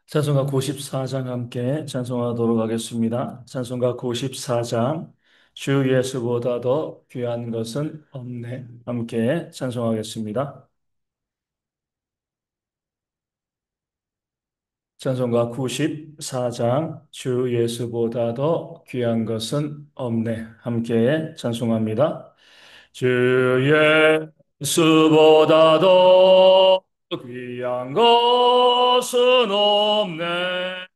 찬송가 94장 함께 찬송하도록 하겠습니다. 찬송가 94장 주 예수보다 더 귀한 것은 없네. 함께 찬송하겠습니다. 찬송가 94장 주 예수보다 더 귀한 것은 없네. 함께 찬송합니다. 주 예수보다 더 귀한 것은 없네.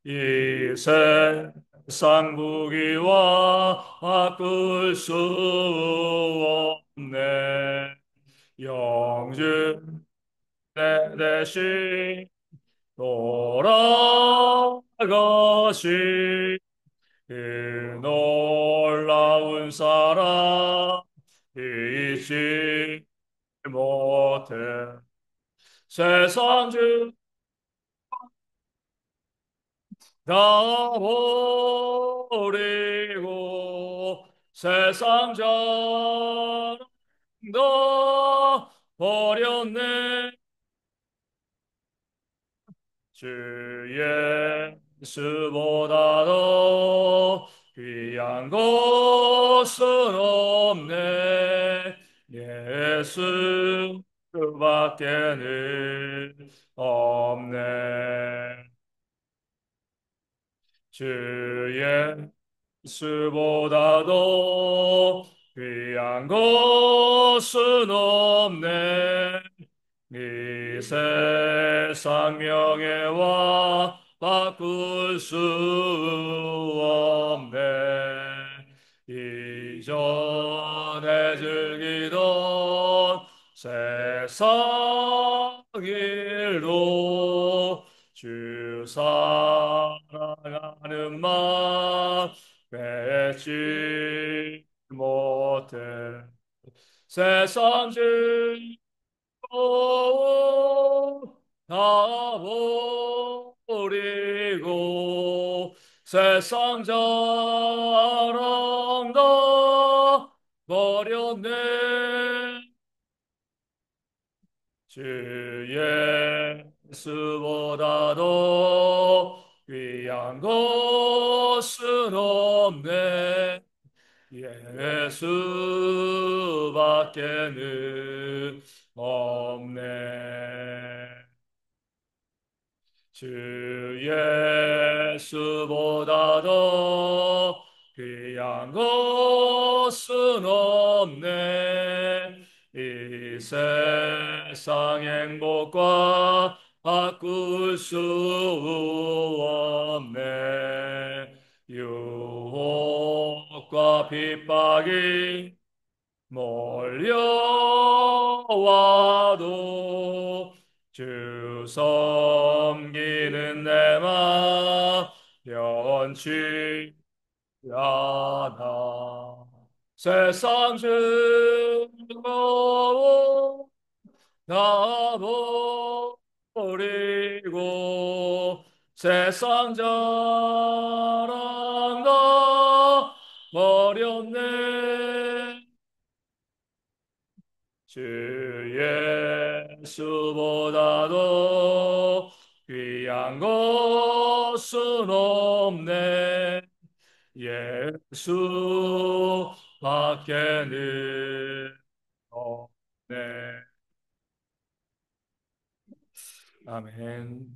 이 세상 무기와 바꿀 수 없네. 영주 내 대신 돌아가신 그 놀라운 사랑 잊지 못해. 세상 중 다 버리고 세상 전도 버렸네. 주 예수보다 더 귀한 것은 없네. 예수밖에는 없네. 주 예수보다 더 귀한 것은 없네. 이 세상 명예와 바꿀 수 없네. 이전에 즐기던 세상 일도 주 사랑하는 마음 맺지 못해. 세상 다 버리고 세상 자랑 다 버렸네. 주 예수보다 더 귀한 것은 없네. 예수밖에는 없네. 주 예수보다 더 귀한 것은 없네. 이 세상 행복과 바꿀 수 없네. 유혹과 핍박이 몰려와도 주 섬기는 내 맘 변치 않아. 세상 즐거움 다 버리고 세상 자랑 다 버렸네. 주 예수보다도 귀한 것은 없네. 예수밖에는 없네. 아멘.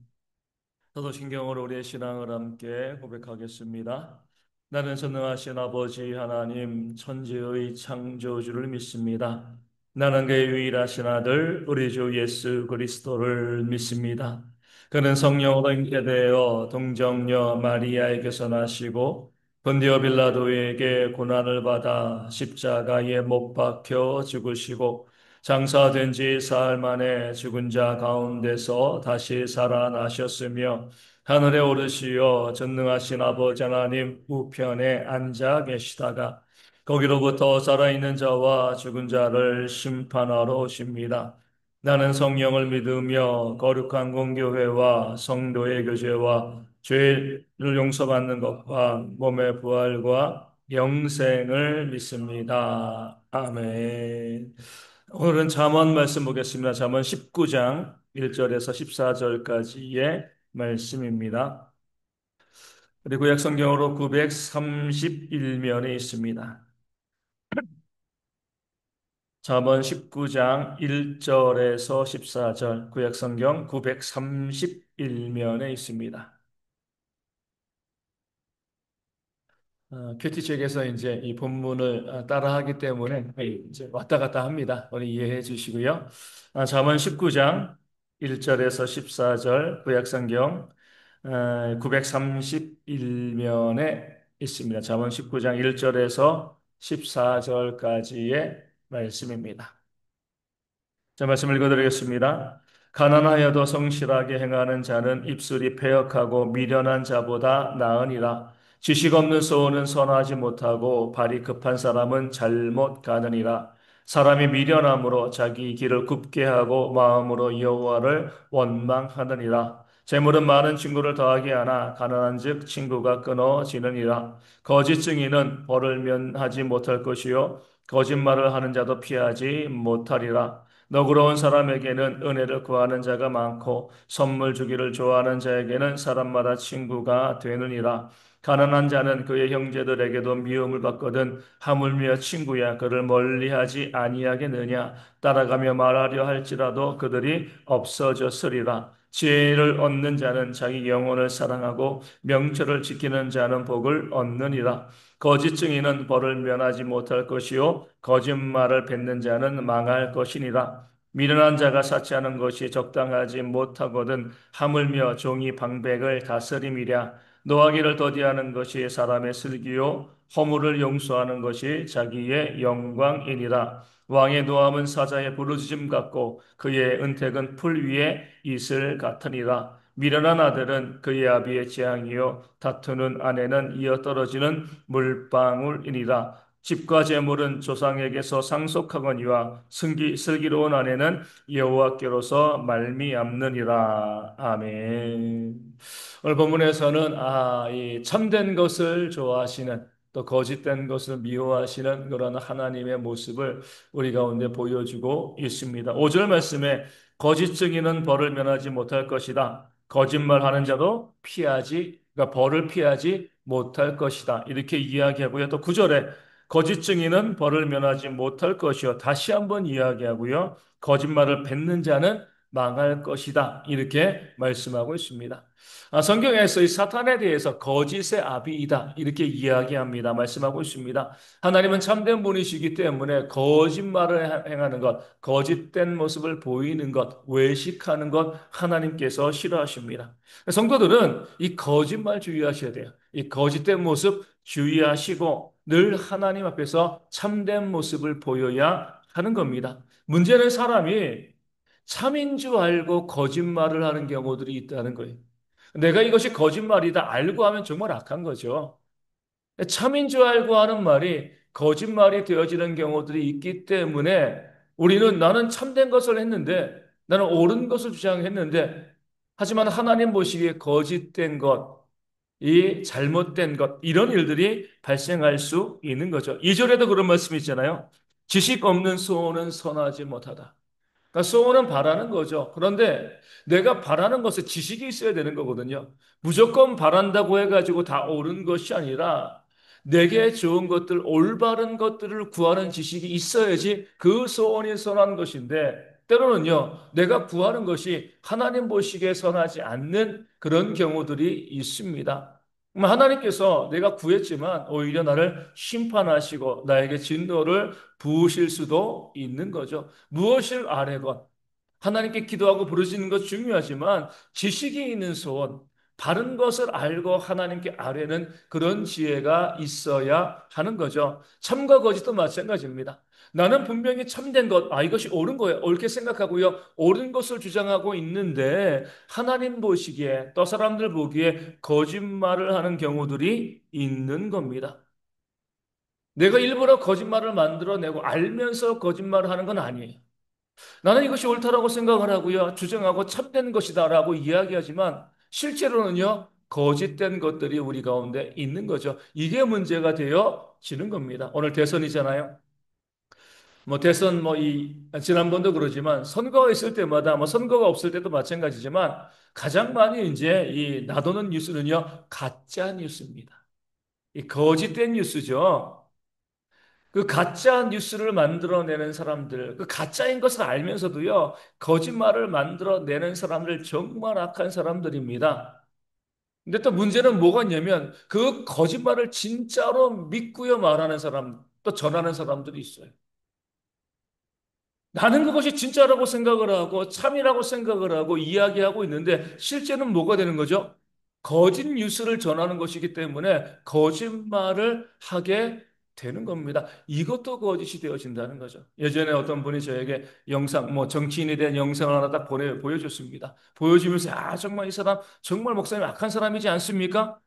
사도신경으로 우리의 신앙을 함께 고백하겠습니다. 나는 전능하신 아버지 하나님 천지의 창조주를 믿습니다. 나는 그의 유일하신 아들 우리 주 예수 그리스도를 믿습니다. 그는 성령으로 잉태되어 동정녀 마리아에게서 나시고 본디오 빌라도에게 고난을 받아 십자가에 못 박혀 죽으시고 장사된 지 사흘 만에 죽은 자 가운데서 다시 살아나셨으며 하늘에 오르시어 전능하신 아버지 하나님 우편에 앉아 계시다가 거기로부터 살아있는 자와 죽은 자를 심판하러 오십니다. 나는 성령을 믿으며 거룩한 공교회와 성도의 교제와 죄를 용서받는 것과 몸의 부활과 영생을 믿습니다. 아멘. 오늘은 잠언 말씀 보겠습니다. 잠언 19장 1절에서 14절까지의 말씀입니다. 그리고 구약 성경으로 931면에 있습니다. 잠언 19장 1절에서 14절, 구약 성경 931면에 있습니다. 큐티 책에서 이제 이 본문을 따라하기 때문에 이제 왔다 갔다 합니다. 우리 이해해 주시고요. 잠언 19장 1절에서 14절 구약 성경 931면에 있습니다. 잠언 19장 1절에서 14절까지의 말씀입니다. 자, 말씀 읽어드리겠습니다. 가난하여도 성실하게 행하는 자는 입술이 패역하고 미련한 자보다 나으니라. 지식 없는 소원은 선하지 못하고 발이 급한 사람은 잘못 가느니라. 사람이 미련함으로 자기 길을 굽게 하고 마음으로 여호와를 원망하느니라. 재물은 많은 친구를 더하게 하나 가난한즉 친구가 끊어지느니라. 거짓 증인은 벌을 면하지 못할 것이요 거짓말을 하는 자도 피하지 못하리라. 너그러운 사람에게는 은혜를 구하는 자가 많고 선물 주기를 좋아하는 자에게는 사람마다 친구가 되느니라. 가난한 자는 그의 형제들에게도 미움을 받거든 하물며 친구야 그를 멀리하지 아니하겠느냐. 따라가며 말하려 할지라도 그들이 없어졌으리라. 지혜를 얻는 자는 자기 영혼을 사랑하고 명철을 지키는 자는 복을 얻느니라. 거짓 증인은 벌을 면하지 못할 것이요 거짓말을 뱉는 자는 망할 것이니라. 미련한 자가 사치하는 것이 적당하지 못하거든 하물며 종이 방백을 다스림이랴. 노하기를 더디하는 것이 사람의 슬기요 허물을 용서하는 것이 자기의 영광이니라. 왕의 노함은 사자의 부르짖음 같고 그의 은택은 풀 위에 이슬 같으니라. 미련한 아들은 그의 아비의 재앙이요 다투는 아내는 이어떨어지는 물방울이니라. 집과 재물은 조상에게서 상속하거니와 슬기로운 아내는 여호와께로서 말미암느니라. 아멘. 오늘 본문에서는 이 참된 것을 좋아하시는 또 거짓된 것을 미워하시는 그런 하나님의 모습을 우리 가운데 보여주고 있습니다. 5절 말씀에 거짓 증인은 벌을 면하지 못할 것이다. 거짓말하는 자도 그러니까 벌을 피하지 못할 것이다. 이렇게 이야기하고요. 또 9절에 거짓 증인은 벌을 면하지 못할 것이요. 다시 한번 이야기하고요. 거짓말을 뱉는 자는 망할 것이다. 이렇게 말씀하고 있습니다. 성경에서 이 사탄에 대해서 거짓의 아비이다. 이렇게 이야기합니다. 말씀하고 있습니다. 하나님은 참된 분이시기 때문에 거짓말을 행하는 것, 거짓된 모습을 보이는 것, 외식하는 것 하나님께서 싫어하십니다. 성도들은 이 거짓말 주의하셔야 돼요. 이 거짓된 모습 주의하시고 늘 하나님 앞에서 참된 모습을 보여야 하는 겁니다. 문제는 사람이 참인 줄 알고 거짓말을 하는 경우들이 있다는 거예요. 내가 이것이 거짓말이다 알고 하면 정말 악한 거죠. 참인 줄 알고 하는 말이 거짓말이 되어지는 경우들이 있기 때문에 우리는 나는 참된 것을 했는데 나는 옳은 것을 주장했는데 하지만 하나님 보시기에 거짓된 것, 이 잘못된 것 이런 일들이 발생할 수 있는 거죠. 2절에도 그런 말씀이 있잖아요. 지식 없는 소원은 선하지 못하다. 그러니까 소원은 바라는 거죠. 그런데 내가 바라는 것에 지식이 있어야 되는 거거든요. 무조건 바란다고 해가지고 다 옳은 것이 아니라 내게 좋은 것들, 올바른 것들을 구하는 지식이 있어야지 그 소원이 선한 것인데 때로는요, 내가 구하는 것이 하나님 보시기에 선하지 않는 그런 경우들이 있습니다. 하나님께서 내가 구했지만 오히려 나를 심판하시고 나에게 진노를 부으실 수도 있는 거죠. 무엇을 아뢰건 하나님께 기도하고 부르짖는 것 중요하지만 지식이 있는 소원, 바른 것을 알고 하나님께 아뢰는 그런 지혜가 있어야 하는 거죠. 참과 거짓도 마찬가지입니다. 나는 분명히 참된 것, 이것이 옳은 거예요. 옳게 생각하고요. 옳은 것을 주장하고 있는데 하나님 보시기에 또 사람들 보기에 거짓말을 하는 경우들이 있는 겁니다. 내가 일부러 거짓말을 만들어내고 알면서 거짓말을 하는 건 아니에요. 나는 이것이 옳다라고 생각을 하고요. 주장하고 참된 것이다라고 이야기하지만 실제로는요. 거짓된 것들이 우리 가운데 있는 거죠. 이게 문제가 되어지는 겁니다. 오늘 대선이잖아요. 뭐 대선 지난번도 그러지만 선거가 있을 때마다 뭐 선거가 없을 때도 마찬가지지만 가장 많이 이제 이 나도는 뉴스는요 가짜 뉴스입니다. 이 거짓된 뉴스죠. 그 가짜 뉴스를 만들어내는 사람들, 그 가짜인 것을 알면서도요 거짓말을 만들어내는 사람들 정말 악한 사람들입니다. 근데 또 문제는 뭐가 있냐면 그 거짓말을 진짜로 믿고요 말하는 사람, 또 전하는 사람들이 있어요. 나는 그것이 진짜라고 생각을 하고 참이라고 생각을 하고 이야기하고 있는데 실제는 뭐가 되는 거죠? 거짓 뉴스를 전하는 것이기 때문에 거짓말을 하게 되는 겁니다. 이것도 거짓이 되어진다는 거죠. 예전에 어떤 분이 저에게 영상, 뭐 정치인에 대한 영상을 하나 딱 보여줬습니다. 보여주면서 아 정말 이 사람 정말 목사님 악한 사람이지 않습니까?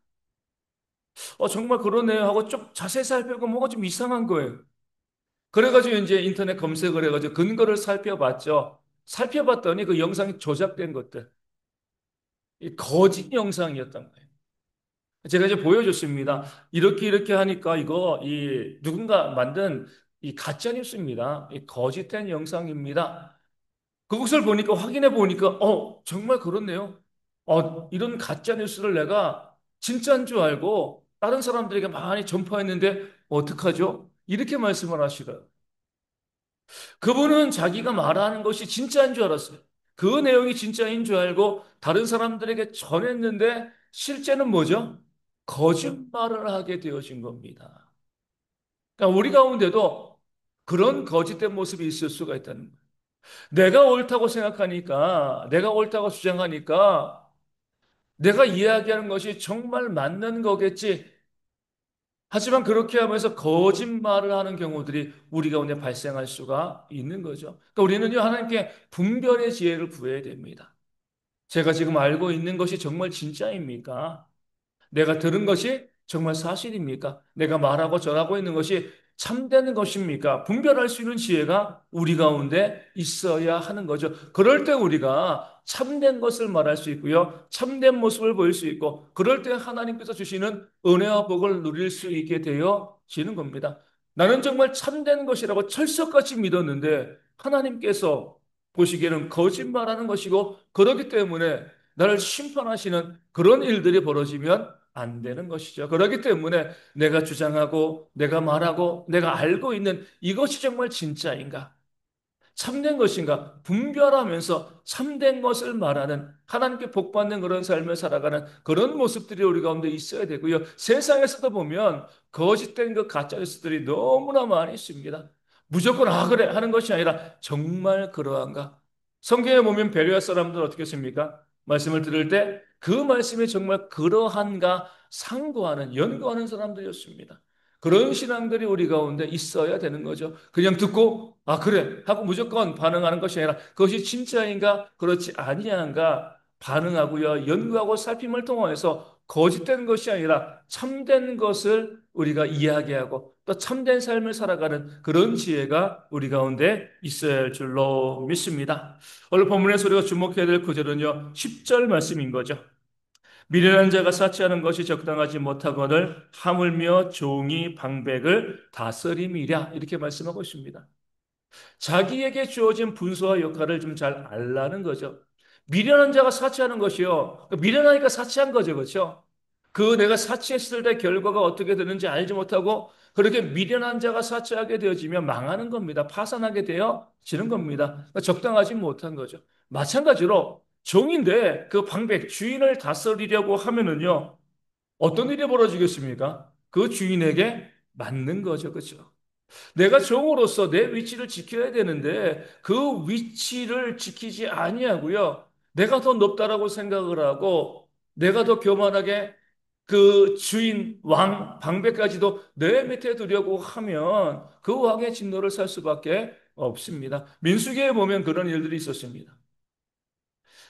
정말 그러네요 하고 좀 자세히 살펴보고 뭐가 좀 이상한 거예요. 그래가지고 이제 인터넷 검색을 해가지고 근거를 살펴봤죠. 살펴봤더니 그 영상이 조작된 것들, 이 거짓 영상이었던 거예요. 제가 이제 보여줬습니다. 이렇게 이렇게 하니까 이거 이 누군가 만든 이 가짜 뉴스입니다. 이 거짓된 영상입니다. 그것을 보니까 확인해 보니까 정말 그렇네요. 이런 가짜 뉴스를 내가 진짜인 줄 알고 다른 사람들에게 많이 전파했는데 어떡하죠? 이렇게 말씀을 하시더라고요. 그분은 자기가 말하는 것이 진짜인 줄 알았어요. 그 내용이 진짜인 줄 알고 다른 사람들에게 전했는데 실제는 뭐죠? 거짓말을 하게 되어진 겁니다. 그러니까 우리 가운데도 그런 거짓된 모습이 있을 수가 있다는 거예요. 내가 옳다고 생각하니까, 내가 옳다고 주장하니까, 내가 이야기하는 것이 정말 맞는 거겠지. 하지만 그렇게 하면서 거짓말을 하는 경우들이 우리 가운데 발생할 수가 있는 거죠. 그러니까 우리는요, 하나님께 분별의 지혜를 구해야 됩니다. 제가 지금 알고 있는 것이 정말 진짜입니까? 내가 들은 것이 정말 사실입니까? 내가 말하고 전하고 있는 것이 참되는 것입니까? 분별할 수 있는 지혜가 우리 가운데 있어야 하는 거죠. 그럴 때 우리가 참된 것을 말할 수 있고요. 참된 모습을 보일 수 있고, 그럴 때 하나님께서 주시는 은혜와 복을 누릴 수 있게 되어지는 겁니다. 나는 정말 참된 것이라고 철석같이 믿었는데, 하나님께서 보시기에는 거짓말하는 것이고, 그렇기 때문에 나를 심판하시는 그런 일들이 벌어지면 안 되는 것이죠. 그렇기 때문에 내가 주장하고 내가 말하고 내가 알고 있는 이것이 정말 진짜인가? 참된 것인가? 분별하면서 참된 것을 말하는 하나님께 복받는 그런 삶을 살아가는 그런 모습들이 우리 가운데 있어야 되고요. 세상에서도 보면 거짓된 그 가짜 뉴스들이 너무나 많이 있습니다. 무조건 그래 하는 것이 아니라 정말 그러한가? 성경에 보면 베레아 사람들 어떻게 했습니까? 말씀을 들을 때 그 말씀이 정말 그러한가 상고하는 연구하는 사람들이었습니다. 그런 신앙들이 우리 가운데 있어야 되는 거죠. 그냥 듣고 그래 하고 무조건 반응하는 것이 아니라 그것이 진짜인가 그렇지 아니한가 반응하고요. 연구하고 살핌을 통해서 거짓된 것이 아니라 참된 것을 우리가 이야기하고 또 참된 삶을 살아가는 그런 지혜가 우리 가운데 있어야 할 줄로 믿습니다. 오늘 본문에서 우리가 주목해야 될 구절은요. 10절 말씀인 거죠. 미련한 자가 사치하는 것이 적당하지 못하거늘 하물며 종이 방백을 다스림이랴 이렇게 말씀하고 있습니다. 자기에게 주어진 분수와 역할을 좀 잘 알라는 거죠. 미련한 자가 사치하는 것이요. 미련하니까 사치한 거죠. 그렇죠? 그 내가 사치했을 때 결과가 어떻게 되는지 알지 못하고 그렇게 미련한 자가 사치하게 되어지면 망하는 겁니다. 파산하게 되어지는 겁니다. 그러니까 적당하지 못한 거죠. 마찬가지로 종인데 그 방백 주인을 다스리려고 하면은요. 어떤 일이 벌어지겠습니까? 그 주인에게 맞는 거죠. 그렇죠? 내가 종으로서 내 위치를 지켜야 되는데 그 위치를 지키지 아니하고요. 내가 더 높다라고 생각을 하고 내가 더 교만하게 그 주인 왕 방배까지도 내 밑에 두려고 하면 그 왕의 진노를 살 수밖에 없습니다. 민수기에 보면 그런 일들이 있었습니다.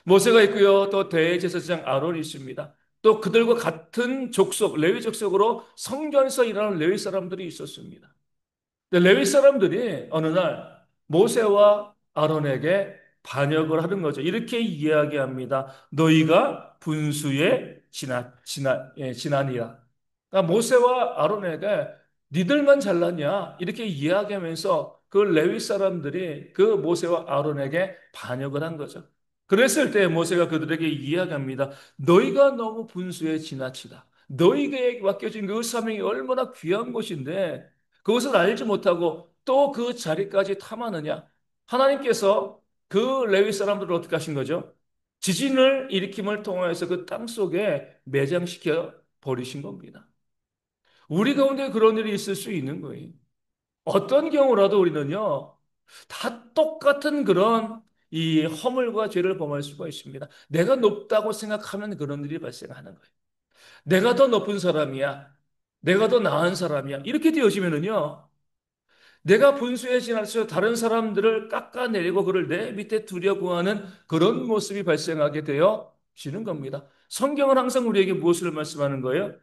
모세가 있고요. 또 대제사장 아론이 있습니다. 또 그들과 같은 족속 레위 족속으로 성전에서 일하는 레위 사람들이 있었습니다. 근데 레위 사람들이 어느 날 모세와 아론에게 반역을 하는 거죠. 이렇게 이야기합니다. 너희가 분수에 지나니라. 그러니까 모세와 아론에게 니들만 잘났냐? 이렇게 이야기하면서 그 레위 사람들이 그 모세와 아론에게 반역을 한 거죠. 그랬을 때 모세가 그들에게 이야기합니다. 너희가 너무 분수에 지나치다. 너희에게 맡겨진 그 사명이 얼마나 귀한 것인데 그것을 알지 못하고 또 그 자리까지 탐하느냐? 하나님께서 그 레위 사람들을 어떻게 하신 거죠? 지진을 일으킴을 통해서 그 땅 속에 매장시켜 버리신 겁니다. 우리 가운데 그런 일이 있을 수 있는 거예요. 어떤 경우라도 우리는요, 다 똑같은 그런 이 허물과 죄를 범할 수가 있습니다. 내가 높다고 생각하면 그런 일이 발생하는 거예요. 내가 더 높은 사람이야. 내가 더 나은 사람이야. 이렇게 되어지면은요, 내가 분수에 지나서 다른 사람들을 깎아내리고 그를 내 밑에 두려고 하는 그런 모습이 발생하게 되어지는 겁니다. 성경은 항상 우리에게 무엇을 말씀하는 거예요?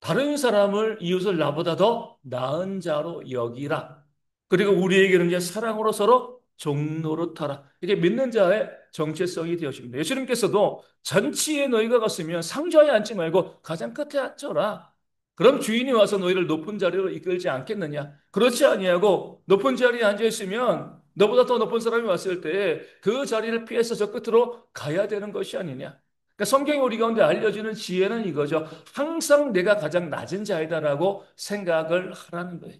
다른 사람을 이웃을 나보다 더 나은 자로 여기라. 그리고 우리에게는 이제 사랑으로 서로 종노릇하라. 이게 믿는 자의 정체성이 되어집니다. 예수님께서도 잔치에 너희가 갔으면 상좌에 앉지 말고 가장 끝에 앉혀라. 그럼 주인이 와서 너희를 높은 자리로 이끌지 않겠느냐? 그렇지 아니하고 높은 자리에 앉아 있으면 너보다 더 높은 사람이 왔을 때 그 자리를 피해서 저 끝으로 가야 되는 것이 아니냐? 그러니까 성경이 우리 가운데 알려주는 지혜는 이거죠. 항상 내가 가장 낮은 자이다라고 생각을 하라는 거예요.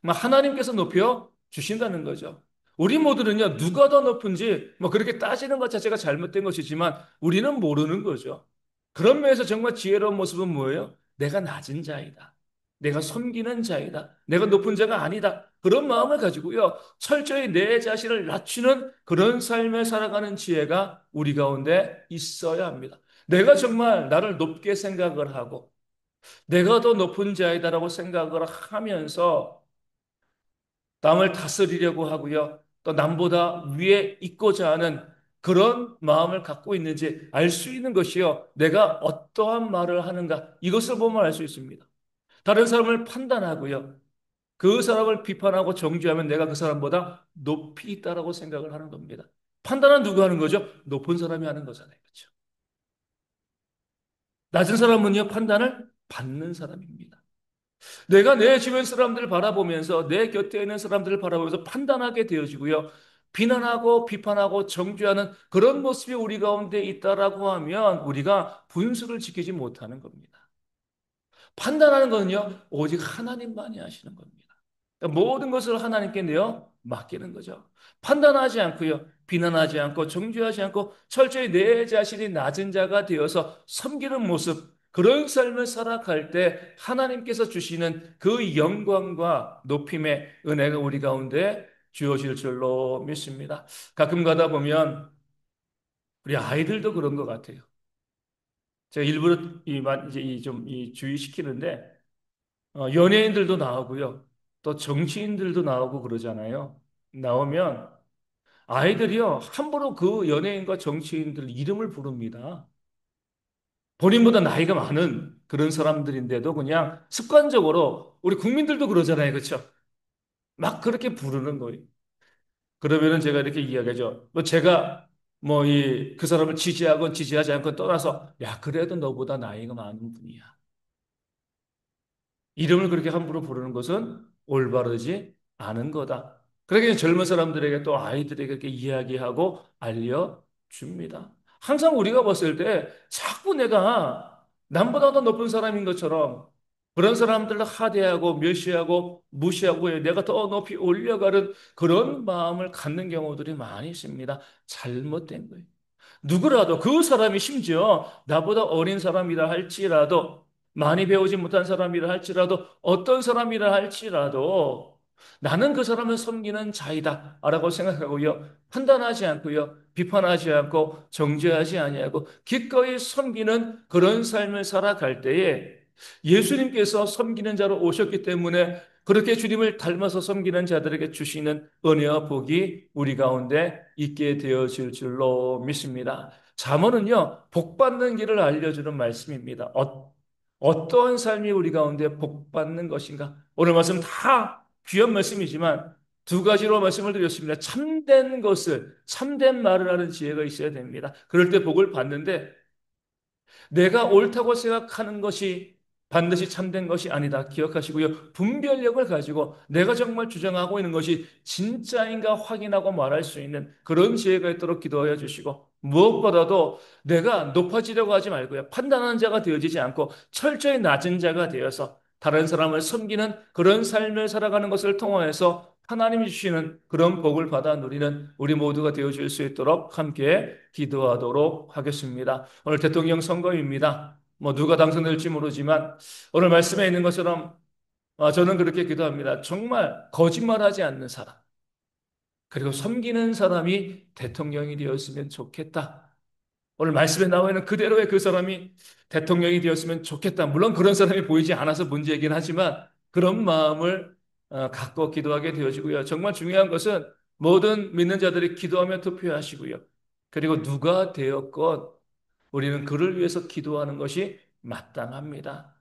하나님께서 높여 주신다는 거죠. 우리 모두는요, 누가 더 높은지 그렇게 따지는 것 자체가 잘못된 것이지만 우리는 모르는 거죠. 그런 면에서 정말 지혜로운 모습은 뭐예요? 내가 낮은 자이다. 내가 섬기는 자이다. 내가 높은 자가 아니다. 그런 마음을 가지고요, 철저히 내 자신을 낮추는 그런 삶을 살아가는 지혜가 우리 가운데 있어야 합니다. 내가 정말 나를 높게 생각을 하고 내가 더 높은 자이다라고 생각을 하면서 남을 다스리려고 하고요. 또 남보다 위에 있고자 하는 그런 마음을 갖고 있는지 알 수 있는 것이요. 내가 어떠한 말을 하는가 이것을 보면 알 수 있습니다. 다른 사람을 판단하고요. 그 사람을 비판하고 정죄하면 내가 그 사람보다 높이 있다라고 생각을 하는 겁니다. 판단은 누가 하는 거죠? 높은 사람이 하는 거잖아요. 그렇죠? 낮은 사람은요, 판단을 받는 사람입니다. 내가 내 주변 사람들을 바라보면서 내 곁에 있는 사람들을 바라보면서 판단하게 되어지고요. 비난하고 비판하고 정죄하는 그런 모습이 우리 가운데 있다라고 하면 우리가 분수를 지키지 못하는 겁니다. 판단하는 것은요, 오직 하나님만이 하시는 겁니다. 그러니까 모든 것을 하나님께 내어 맡기는 거죠. 판단하지 않고요, 비난하지 않고 정죄하지 않고 철저히 내 자신이 낮은 자가 되어서 섬기는 모습, 그런 삶을 살아갈 때 하나님께서 주시는 그 영광과 높임의 은혜가 우리 가운데 주어질 줄로 믿습니다. 가끔 가다 보면 우리 아이들도 그런 것 같아요. 제가 일부러 이제 이 주의시키는데 연예인들도 나오고요. 또 정치인들도 나오고 그러잖아요. 나오면 아이들이요, 함부로 그 연예인과 정치인들 이름을 부릅니다. 본인보다 나이가 많은 그런 사람들인데도 그냥 습관적으로 우리 국민들도 그러잖아요. 그렇죠? 막 그렇게 부르는 거예요. 그러면은 제가 이렇게 이야기하죠. 제가 그 사람을 지지하건 지지하지 않건 떠나서 야, 그래도 너보다 나이가 많은 분이야. 이름을 그렇게 함부로 부르는 것은 올바르지 않은 거다. 그러니까 젊은 사람들에게 또 아이들에게 그렇게 이야기하고 알려줍니다. 항상 우리가 봤을 때 자꾸 내가 남보다 더 높은 사람인 것처럼 그런 사람들을 하대하고 멸시하고 무시하고 내가 더 높이 올려가는 그런 마음을 갖는 경우들이 많이 있습니다. 잘못된 거예요. 누구라도 그 사람이 심지어 나보다 어린 사람이라 할지라도 많이 배우지 못한 사람이라 할지라도 어떤 사람이라 할지라도 나는 그 사람을 섬기는 자이다 라고 생각하고요. 판단하지 않고요. 비판하지 않고 정죄하지 아니하고 기꺼이 섬기는 그런 삶을 살아갈 때에 예수님께서 섬기는 자로 오셨기 때문에 그렇게 주님을 닮아서 섬기는 자들에게 주시는 은혜와 복이 우리 가운데 있게 되어질 줄로 믿습니다. 잠언은요, 복 받는 길을 알려주는 말씀입니다. 어떠한 삶이 우리 가운데 복 받는 것인가? 오늘 말씀 다 귀한 말씀이지만 두 가지로 말씀을 드렸습니다. 참된 것을, 참된 말을 하는 지혜가 있어야 됩니다. 그럴 때 복을 받는데 내가 옳다고 생각하는 것이 반드시 참된 것이 아니다. 기억하시고요. 분별력을 가지고 내가 정말 주장하고 있는 것이 진짜인가 확인하고 말할 수 있는 그런 지혜가 있도록 기도하여 주시고, 무엇보다도 내가 높아지려고 하지 말고요. 판단하는 자가 되어지지 않고 철저히 낮은 자가 되어서 다른 사람을 섬기는 그런 삶을 살아가는 것을 통하여서 하나님이 주시는 그런 복을 받아 누리는 우리 모두가 되어줄 수 있도록 함께 기도하도록 하겠습니다. 오늘 대통령 선거입니다. 누가 당선될지 모르지만 오늘 말씀에 있는 것처럼 저는 그렇게 기도합니다. 정말 거짓말하지 않는 사람, 그리고 섬기는 사람이 대통령이 되었으면 좋겠다. 오늘 말씀에 나와 있는 그대로의 그 사람이 대통령이 되었으면 좋겠다. 물론 그런 사람이 보이지 않아서 문제이긴 하지만 그런 마음을 갖고 기도하게 되어지고요. 정말 중요한 것은 모든 믿는 자들이 기도하며 투표하시고요. 그리고 누가 되었건 우리는 그를 위해서 기도하는 것이 마땅합니다.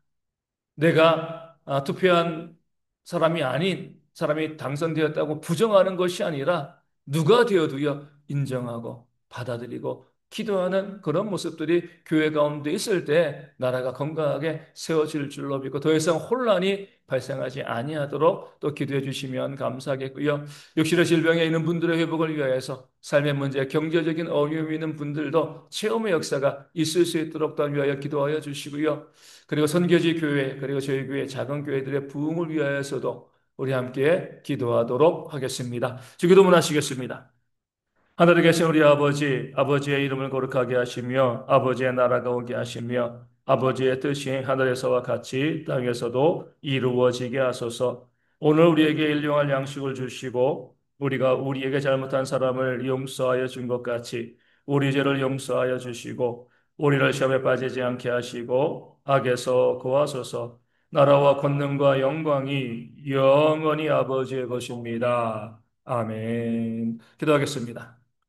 내가 투표한 사람이 아닌 사람이 당선되었다고 부정하는 것이 아니라 누가 되어도요 인정하고 받아들이고 기도하는 그런 모습들이 교회 가운데 있을 때 나라가 건강하게 세워질 줄로 믿고 더 이상 혼란이 발생하지 아니하도록 또 기도해 주시면 감사하겠고요. 육신의 질병에 있는 분들의 회복을 위하여서 삶의 문제, 경제적인 어려움이 있는 분들도 체험의 역사가 있을 수 있도록 또 위하여 기도하여 주시고요. 그리고 선교지 교회, 그리고 저희 교회 작은 교회들의 부흥을 위하여서도 우리 함께 기도하도록 하겠습니다. 주기도문 하시겠습니다. 하늘에 계신 우리 아버지, 아버지의 이름을 거룩하게 하시며 아버지의 나라가 오게 하시며 아버지의 뜻이 하늘에서와 같이 땅에서도 이루어지게 하소서. 오늘 우리에게 일용할 양식을 주시고 우리가 우리에게 잘못한 사람을 용서하여 준 것 같이 우리 죄를 용서하여 주시고 우리를 시험에 빠지지 않게 하시고 악에서 구하소서. 나라와 권능과 영광이 영원히 아버지의 것입니다. 아멘. 기도하겠습니다.